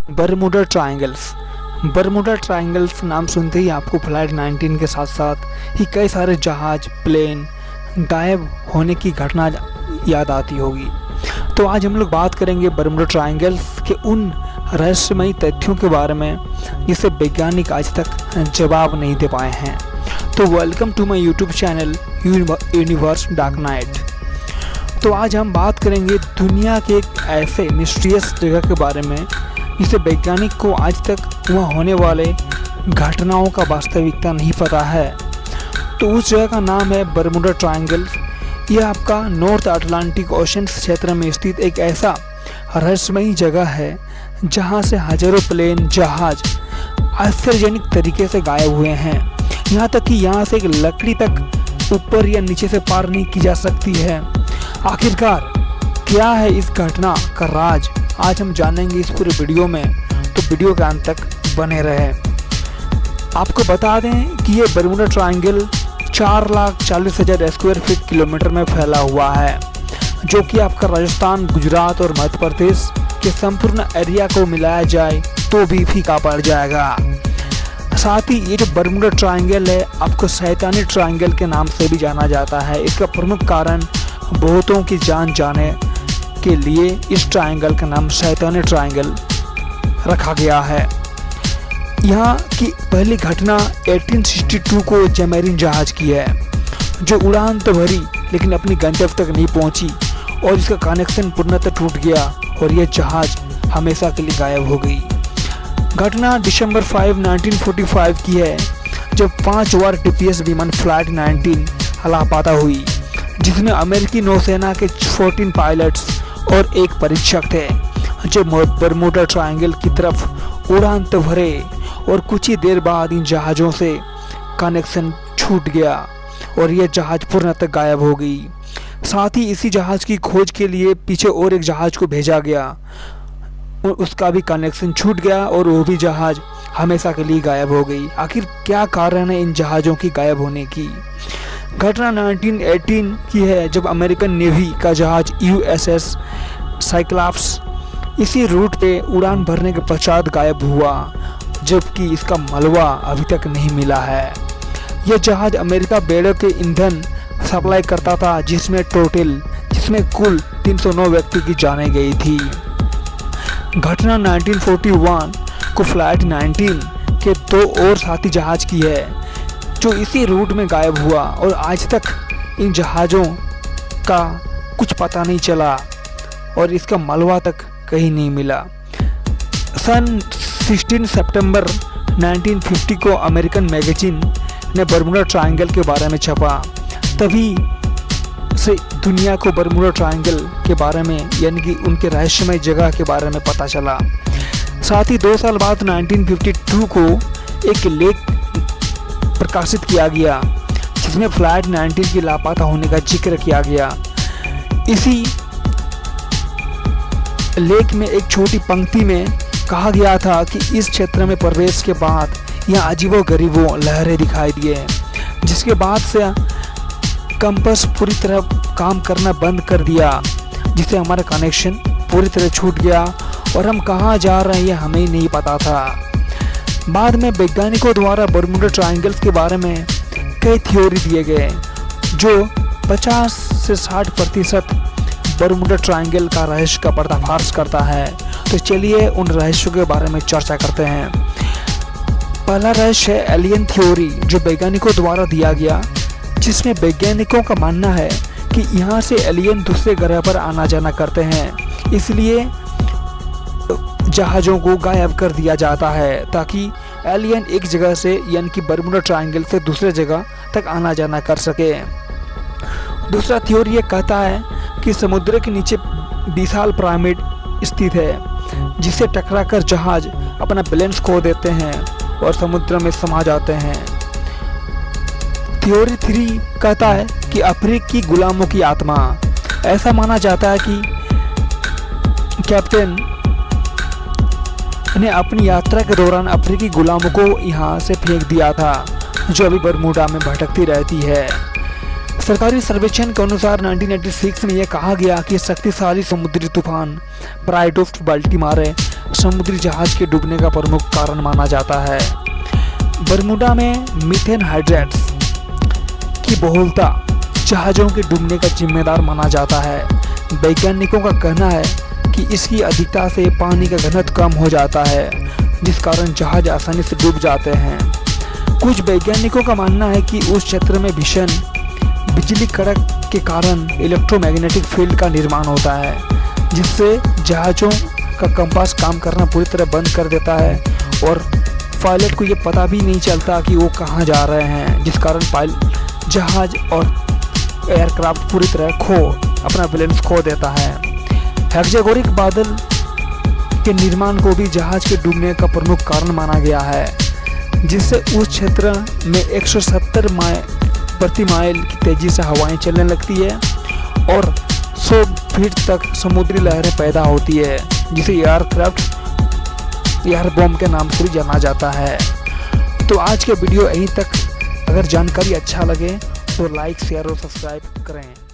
Bermuda triangles. Bermuda triangles नाम सुनते ही आपको फ्लाइट 19 के साथ साथ ही कई सारे जहाज, प्लेन गायब होने की घटना याद आती होगी। तो आज हम लोग बात करेंगे बरमूडा ट्रायंगल्स के उन रहस्यमयी तथ्यों के बारे में जिसे वैज्ञानिक आज तक जवाब नहीं दे पाए हैं। तो welcome to my YouTube channel universe dark night. तो आज हम बात करेंगे दुनिया के एक ऐसे मिस्टीरियस जगह के बारे में जिसे वैज्ञानिक को आज तक वहाँ होने वाले घटनाओं का वास्तविकता नहीं पता है। तो उस जगह का नाम है बरमूडा ट्रायंगल। यह आपका नॉर्थ अटलांटिक ओशन क्षेत्र में स्थित एक ऐसा रहस्यमयी जगह है जहाँ से हजारों प्लेन, जहाज आश्चर्यजनक तरीके से गायब हुए हैं। यहाँ तक कि यहाँ से एक लकड़ी तक ऊपर या नीचे से पार नहीं की जा सकती है। आखिरकार क्या है इस घटना का राज, आज हम जानेंगे इस पूरे वीडियो में। तो वीडियो के अंत तक बने रहे। आपको बता दें कि ये Bermuda triangle 4,40,000 square feet kilometre में फैला हुआ है, जो कि आपका राजस्थान, गुजरात और मध्य प्रदेश के संपूर्ण एरिया को मिलाया जाए तो भी फीका पड़ जाएगा। साथ ही ये जो बरमूडा ट्रायंगल है आपको शैतानी ट्रायंगल के नाम से भी जाना जाता है। इसका प्रमुख कारण बहुतों की जान जाने के लिए इस ट्रायंगल का नाम शैतानी ट्रायंगल रखा गया है। यहाँ की पहली घटना 1862 को जमैरीन जहाज की है, जो उड़ान तो भरी लेकिन अपनी गंतव्य तक नहीं पहुंची और इसका कनेक्शन पूर्णतः टूट गया और यह जहाज हमेशा के लिए गायब हो गई। घटना दिसंबर 5, 1945 की है, जब 5 बार TPS विमान फ्लाइट 19 लापता हुई, जिसमें अमेरिकी नौसेना के 14 पायलट्स और एक परीक्षक थे, जो बरमूडा ट्रायंगल की तरफ उड़ान तो भरे और कुछ ही देर बाद इन जहाज़ों से कनेक्शन छूट गया और यह जहाज पूर्णतः गायब हो गई। साथ ही इसी जहाज़ की खोज के लिए पीछे और एक जहाज़ को भेजा गया, उसका भी कनेक्शन छूट गया और वो भी जहाज़ हमेशा के लिए गायब हो गई। आखिर क्या कारण है इन जहाज़ों की गायब होने की? घटना 1918 की है, जब अमेरिकन नेवी का जहाज USS साइक्लॉप्स इसी रूट पे उड़ान भरने के पश्चात गायब हुआ, जबकि इसका मलबा अभी तक नहीं मिला है। यह जहाज अमेरिका बेड़ों के ईंधन सप्लाई करता था, जिसमें कुल 309 व्यक्ति की जानें गई थी। घटना 1941 को फ्लाइट 19 के 2 और साथी जहाज की है, जो इसी रूट में गायब हुआ और आज तक इन जहाज़ों का कुछ पता नहीं चला और इसका मलबा तक कहीं नहीं मिला। सन 16 सितंबर 1950 को अमेरिकन मैगजीन ने बरमूडा ट्रायंगल के बारे में छपा। तभी से दुनिया को बरमूडा ट्रायंगल के बारे में, यानी कि उनके रहस्यमय जगह के बारे में पता चला। साथ ही 2 साल बाद 1952 को एक लेख प्रकाशित किया गया, जिसमें फ्लाइट 19 की लापता होने का जिक्र किया गया। इसी लेख में एक छोटी पंक्ति में कहा गया था कि इस क्षेत्र में प्रवेश के बाद यहाँ अजीबो-गरीबो लहरें दिखाई दिए, जिसके बाद से कंपास पूरी तरह काम करना बंद कर दिया, जिससे हमारा कनेक्शन पूरी तरह छूट गया और हम कहाँ जा रहे हैं ये हमें ही नहीं पता था। बाद में वैज्ञानिकों द्वारा बरमूडा ट्रायंगल्स के बारे में कई थ्योरी दिए गए, जो 50 से 60% बरमूडा ट्रायंगल का रहस्य का पर्दाफाश करता है। तो चलिए उन रहस्यों के बारे में चर्चा करते हैं। पहला रहस्य है एलियन थ्योरी, जो वैज्ञानिकों द्वारा दिया गया, जिसमें वैज्ञानिकों का मानना है कि यहाँ से एलियन दूसरे ग्रह पर आना जाना करते हैं, इसलिए जहाज़ों को गायब कर दिया जाता है ताकि एलियन एक जगह से, यानी कि बरमूडा ट्रायंगल से दूसरे जगह तक आना जाना कर सके। दूसरा थ्योरी ये कहता है कि समुद्र के नीचे विशाल पिरामिड स्थित है, जिससे टकराकर जहाज अपना बैलेंस खो देते हैं और समुद्र में समा जाते हैं। थ्योरी 3 कहता है कि अफ्रीकी गुलामों की आत्मा। ऐसा माना जाता है कि कैप्टन ने अपनी यात्रा के दौरान अफ्रीकी गुलामों को यहाँ से फेंक दिया था, जो अभी बरमूडा में भटकती रहती है। सरकारी सर्वेक्षण के अनुसार 1986 में यह कहा गया कि शक्तिशाली समुद्री तूफान प्राइड ऑफ बाल्टीमार समुद्री जहाज के डूबने का प्रमुख कारण माना जाता है। बरमूडा में मीथेन हाइड्रेट्स की बहुलता जहाज़ों के डूबने का जिम्मेदार माना जाता है। वैज्ञानिकों का कहना है कि इसकी अधिकता से पानी का घनत्व कम हो जाता है, जिस कारण जहाज आसानी से डूब जाते हैं। कुछ वैज्ञानिकों का मानना है कि उस क्षेत्र में भीषण बिजली कड़क के कारण इलेक्ट्रोमैग्नेटिक फील्ड का निर्माण होता है, जिससे जहाज़ों का कंपास काम करना पूरी तरह बंद कर देता है और पायलट को ये पता भी नहीं चलता कि वो कहाँ जा रहे हैं, जिस कारण जहाज और एयरक्राफ्ट पूरी तरह अपना बैलेंस खो देता है। हेक्सागोनिक बादल के निर्माण को भी जहाज के डूबने का प्रमुख कारण माना गया है, जिससे उस क्षेत्र में 170 प्रति माइल की तेज़ी से हवाएं चलने लगती है और 100 फीट तक समुद्री लहरें पैदा होती है, जिसे एयर बॉम्ब के नाम से भी जाना जाता है। तो आज के वीडियो यहीं तक। अगर जानकारी अच्छा लगे तो लाइक, शेयर और सब्सक्राइब करें।